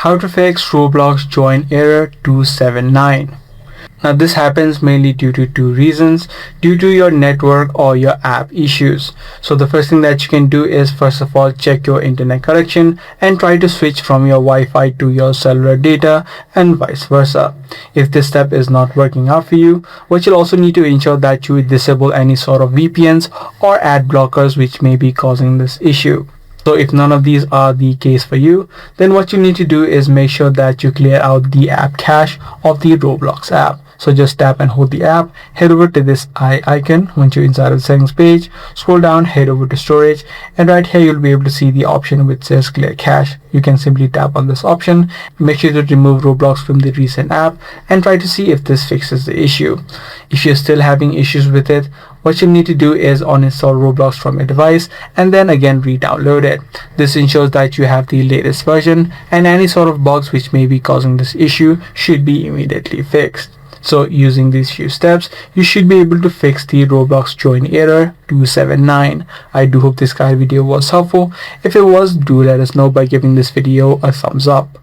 How to fix Roblox join error 279. Now this happens mainly due to two reasons, due to your network or your app issues. So the first thing that you can do is first of all check your internet connection and try to switch from your Wi-Fi to your cellular data and vice versa. If this step is not working out for you, what you'll also need to ensure that you disable any sort of VPNs or ad blockers which may be causing this issue. So if none of these are the case for you, then what you need to do is make sure that you clear out the app cache of the Roblox app. So just tap and hold the app, head over to this eye icon. Once you're inside of the settings page, scroll down, head over to storage, and right here you'll be able to see the option which says clear cache. You can simply tap on this option, make sure to remove Roblox from the recent app and try to see if this fixes the issue. If you're still having issues with it, what you need to do is uninstall Roblox from your device and then again re-download it. This ensures that you have the latest version and any sort of bugs which may be causing this issue should be immediately fixed. So using these few steps, you should be able to fix the Roblox join error 279. I do hope this guide video was helpful. If it was, do let us know by giving this video a thumbs up.